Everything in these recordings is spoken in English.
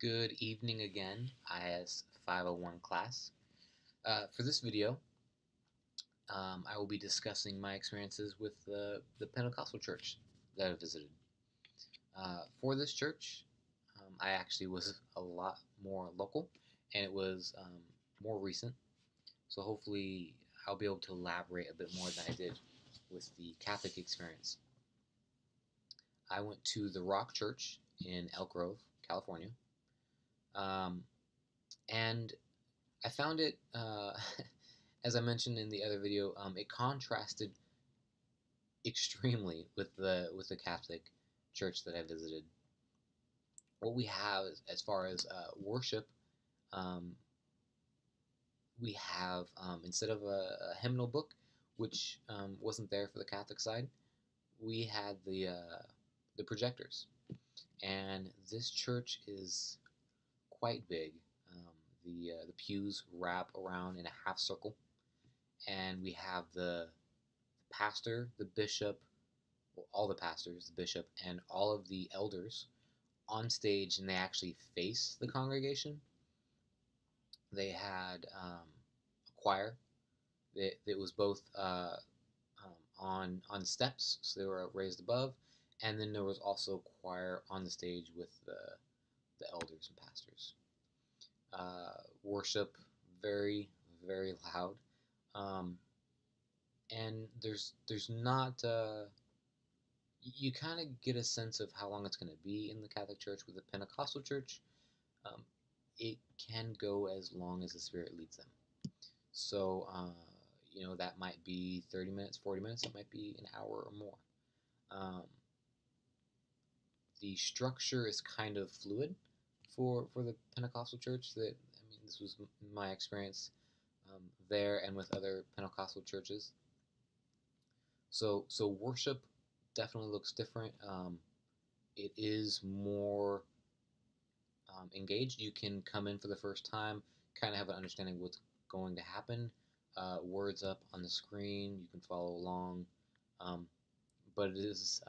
Good evening again, IS501 class. For this video, I will be discussing my experiences with the Pentecostal church that I visited. For this church, I actually was a lot more local, and it was more recent. So hopefully, I'll be able to elaborate a bit more than I did with the Catholic experience. I went to the Rock Church in Elk Grove, California, um, and I found it, as I mentioned in the other video, it contrasted extremely with the Catholic church that I visited. What we have as far as worship, um, we have instead of a hymnal book, which wasn't there for the Catholic side, we had the projectors, and this church is quite big. The pews wrap around in a half circle, and we have the pastor, the bishop, well, all the pastors, the bishop, and all of the elders on stage, and they actually face the congregation. They had a choir that was both on steps, so they were raised above, and then there was also choir on the stage with the elders and pastors. Worship very very loud, um, and there's not you kind of get a sense of how long it's going to be in the Catholic Church. With the Pentecostal Church, um, it can go as long as the Spirit leads them. So, that might be 30 minutes, 40 minutes, it might be an hour or more. Um, the structure is kind of fluid for the Pentecostal Church. This was my experience there and with other Pentecostal churches. So worship definitely looks different. It is more engaged. You can come in for the first time, kind of have an understanding of what's going to happen. Words up on the screen, you can follow along. Um, but this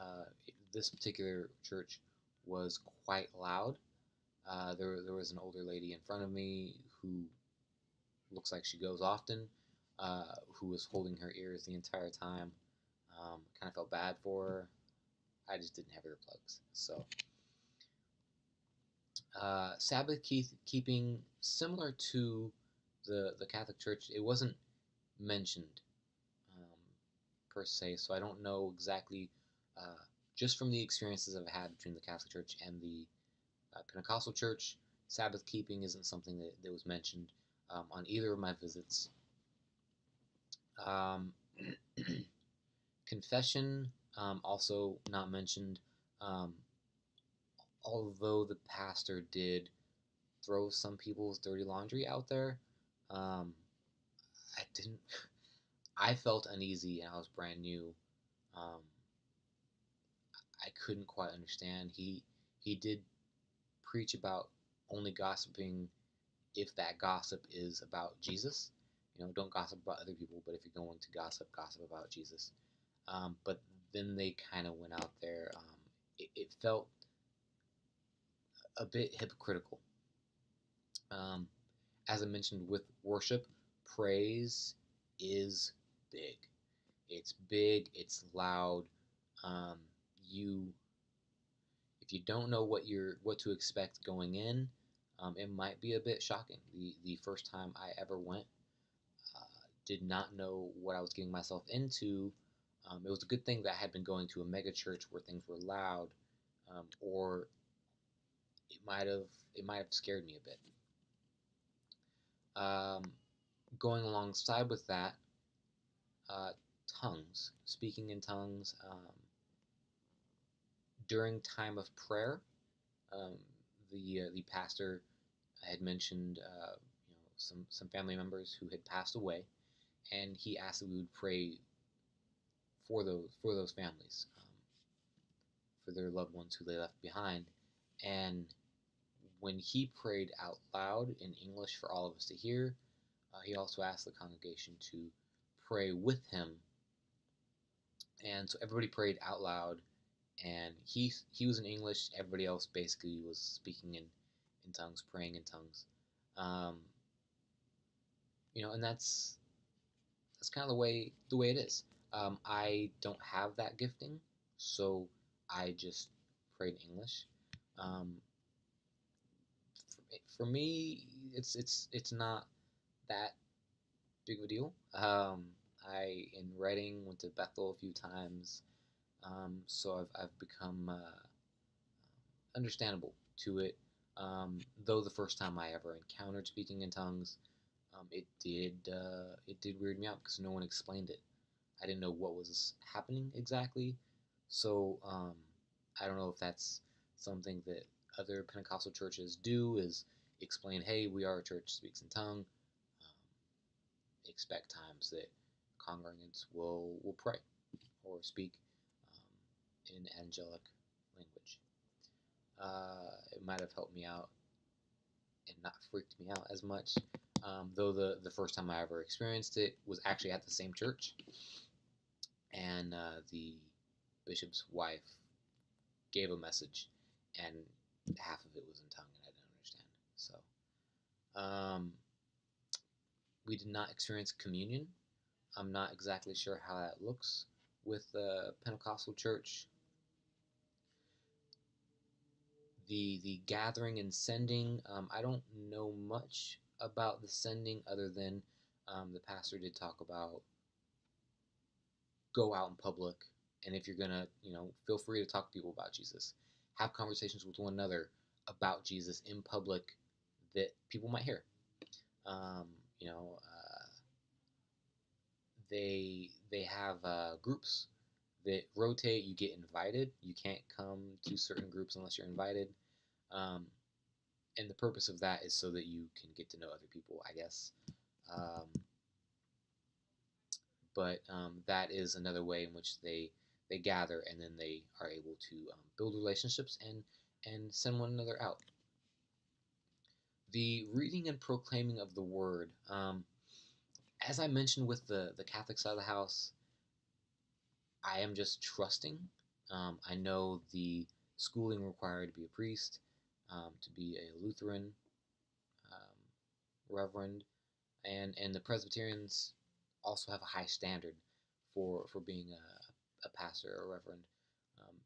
particular church was quite loud. There was an older lady in front of me who looks like she goes often, who was holding her ears the entire time. Kind of felt bad for her. I just didn't have earplugs, so Sabbath keeping, similar to the Catholic Church, it wasn't mentioned um, per se, so I don't know exactly. Just from the experiences I've had between the Catholic Church and the Pentecostal Church, Sabbath keeping isn't something that was mentioned on either of my visits. Um, Confession, also not mentioned. Um, Although the pastor did throw some people's dirty laundry out there, um, I didn't. I felt uneasy, and I was brand new. Um, I couldn't quite understand. He did preach about only gossiping if that gossip is about Jesus. Don't gossip about other people, but if you're going to gossip, gossip about Jesus. But then they kind of went out there. It felt a bit hypocritical. Um, as I mentioned with worship, praise is big. It's big. It's loud. Um, you, if you don't know what to expect going in, it might be a bit shocking. The first time I ever went, did not know what I was getting myself into. It was a good thing that I had been going to a mega church where things were loud, or it might have scared me a bit. Um, Going alongside with that, uh, tongues, speaking in tongues during time of prayer. Um, the pastor had mentioned some family members who had passed away, and he asked that we would pray for those families, for their loved ones who they left behind. And when he prayed out loud in English for all of us to hear, he also asked the congregation to pray with him. And so everybody prayed out loud, and he was in English. Everybody else basically was speaking in tongues, praying in tongues. Um, and that's kind of the way it is. I don't have that gifting, so I just pray in English. Um, for me, it's not that big of a deal. I in writing went to Bethel a few times, so I've become understandable to it. Though the first time I ever encountered speaking in tongues, it did weird me out because no one explained it. I didn't know what was happening exactly, so I don't know if that's something that other Pentecostal churches do is explain, hey, we are a church that speaks in tongue. Expect times that congregants will pray or speak in angelic language. It might have helped me out and not freaked me out as much. Though the first time I ever experienced it was actually at the same church, and the bishop's wife gave a message, and half of it was in tongue, and I didn't understand. So we did not experience communion. I'm not exactly sure how that looks with the Pentecostal church. The gathering and sending, I don't know much about the sending other than the pastor did talk about go out in public, and if you're gonna, feel free to talk to people about Jesus, have conversations with one another about Jesus in public that people might hear. Um, you know, they have groups that rotate. You get invited. You can't come to certain groups unless you're invited. Um, and the purpose of that is so that you can get to know other people, I guess. Um, but that is another way in which they gather and then they are able to build relationships and send one another out. The reading and proclaiming of the word. As I mentioned with the Catholic side of the house, I am just trusting. I know the schooling required to be a priest, to be a Lutheran reverend, and the Presbyterians also have a high standard for being a pastor or a reverend.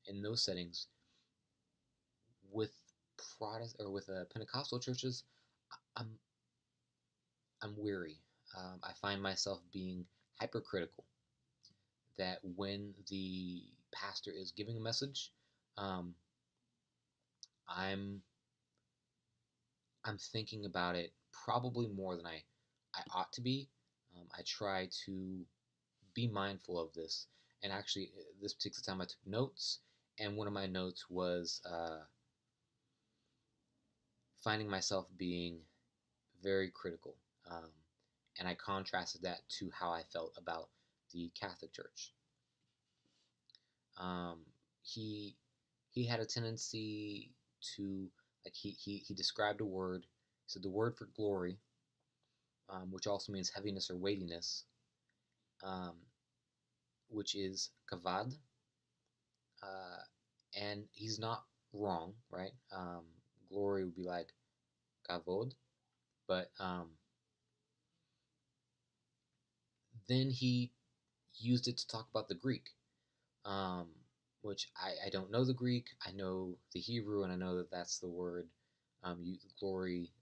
In those settings, with Protestant or with Pentecostal churches, I'm I'm weary. I find myself being hypercritical. That when the pastor is giving a message, um, I'm I'm thinking about it probably more than I ought to be. I try to be mindful of this. And actually, this particular time I took notes, and one of my notes was finding myself being very critical. Um, and I contrasted that to how I felt about the Catholic Church. Um, he he had a tendency to like he described a word. He said the word for glory, which also means heaviness or weightiness, um, which is kavad, uh, and he's not wrong, right? Glory would be like kavod, but then he used it to talk about the Greek, um, which I don't know the Greek. I know the Hebrew, and I know that that's the word. Glory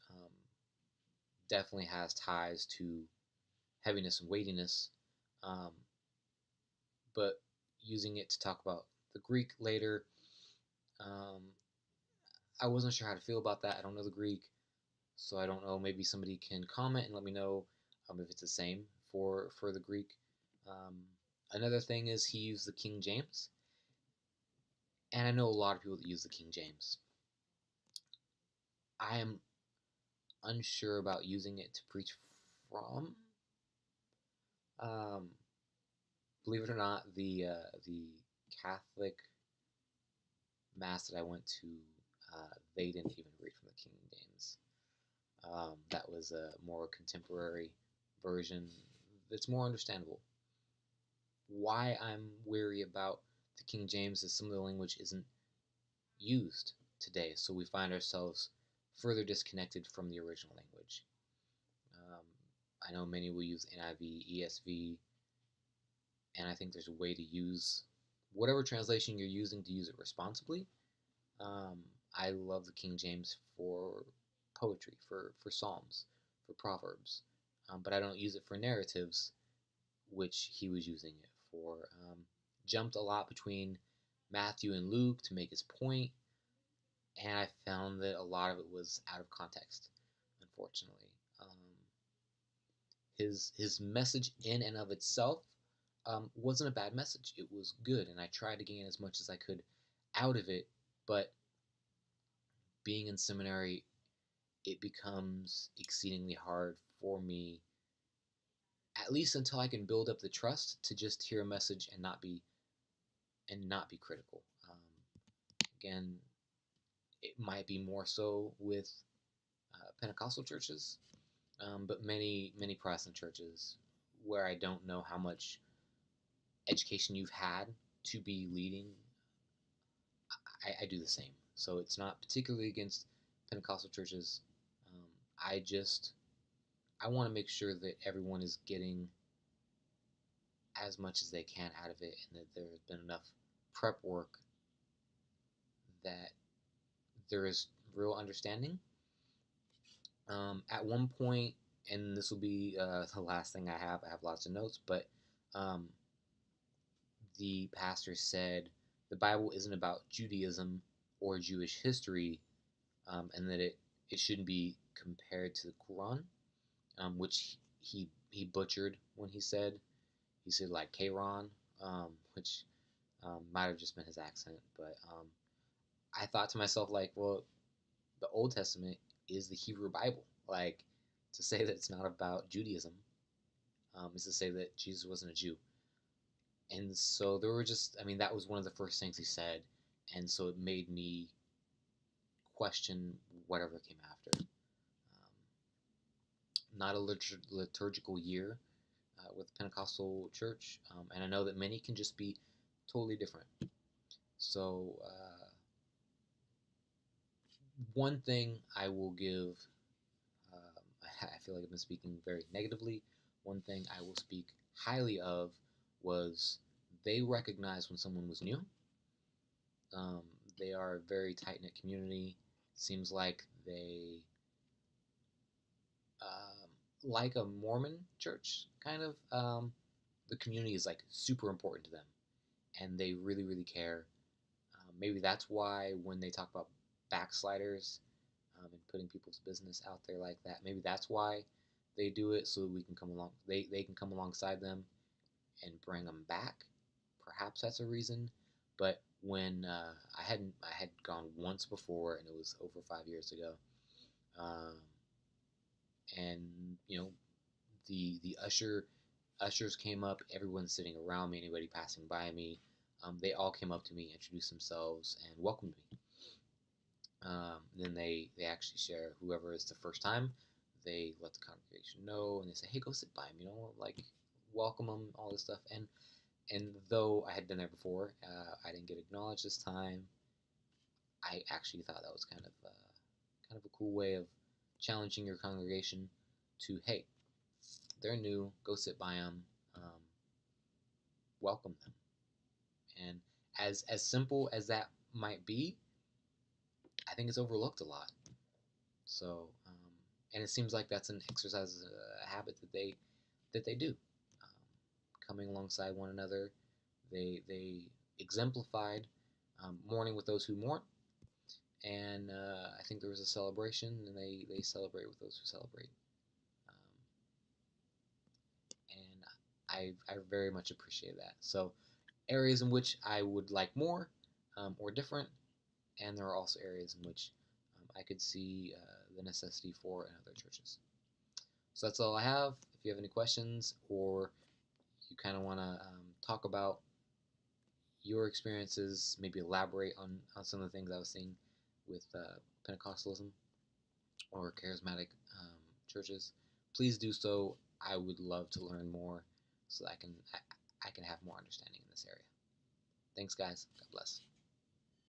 definitely has ties to heaviness and weightiness, um, but using it to talk about the Greek later, um, I wasn't sure how to feel about that. I don't know the Greek, so I don't know. Maybe somebody can comment and let me know if it's the same for the Greek. Um, Another thing is he used the King James, and I know a lot of people that use the King James. I am unsure about using it to preach from. Um, Believe it or not, the Catholic mass that I went to, they didn't even read from the King James. That was a more contemporary version that's more understandable. Why I'm wary about the King James is some of the language isn't used today, so we find ourselves further disconnected from the original language. Um, I know many will use NIV, ESV, and I think there's a way to use whatever translation you're using to use it responsibly. Um, I love the King James for poetry, for Psalms, for Proverbs, but I don't use it for narratives, which he was using it for. Jumped a lot between Matthew and Luke to make his point, and I found that a lot of it was out of context, unfortunately. His message in and of itself wasn't a bad message. It was good, and I tried to gain as much as I could out of it. But being in seminary, it becomes exceedingly hard for me, at least until I can build up the trust to just hear a message and not be critical. Again, it might be more so with Pentecostal churches, but many Protestant churches where I don't know how much education you've had to be leading, I do the same. So it's not particularly against Pentecostal churches. Um, I just I want to make sure that everyone is getting as much as they can out of it, and that there's been enough prep work that there is real understanding. At one point, and this will be the last thing I have lots of notes, but um, the pastor said the Bible isn't about Judaism or Jewish history, and that it shouldn't be compared to the Quran, which he butchered when he said. He said like Quran, which might have just been his accent, but I thought to myself like, well, the Old Testament is the Hebrew Bible. Like, to say that it's not about Judaism is to say that Jesus wasn't a Jew. And so there were just, I mean, that was one of the first things he said, and so it made me question whatever came after. Not a liturgical year with Pentecostal church, and I know that many can just be totally different. So one thing I will give, I feel like I've been speaking very negatively. One thing I will speak highly of was they recognized when someone was new. Um, they are a very tight knit community. Seems like they like a Mormon church, kind of. The community is like super important to them, and they really care. Maybe that's why when they talk about backsliders and putting people's business out there like that, maybe that's why they do it, so that we can come along. They can come alongside them and bring them back. Perhaps that's a reason. But when I had gone once before, and it was over 5 years ago, um, and you know the ushers came up. Everyone sitting around me, anybody passing by me, they all came up to me, introduced themselves, and welcomed me. Then they actually share, whoever is the first time, they let the congregation know, and they say, hey, go sit by him, like welcome them, all this stuff. And though I had been there before, I didn't get acknowledged this time. I actually thought that was kind of a cool way of challenging your congregation to, hey, they're new, go sit by them, welcome them. And as simple as that might be, I think it's overlooked a lot. So, and it seems like that's an exercise, a habit that they do, coming alongside one another. They exemplified mourning with those who mourn, and I think there was a celebration, and they celebrate with those who celebrate, and I very much appreciate that. So, areas in which I would like more or different, and there are also areas in which I could see the necessity for in other churches. So that's all I have. If you have any questions, or you kind of want to talk about your experiences, maybe elaborate on some of the things I was seeing with Pentecostalism or charismatic churches, please do so. I would love to learn more so that I can have more understanding in this area. Thanks, guys. God bless.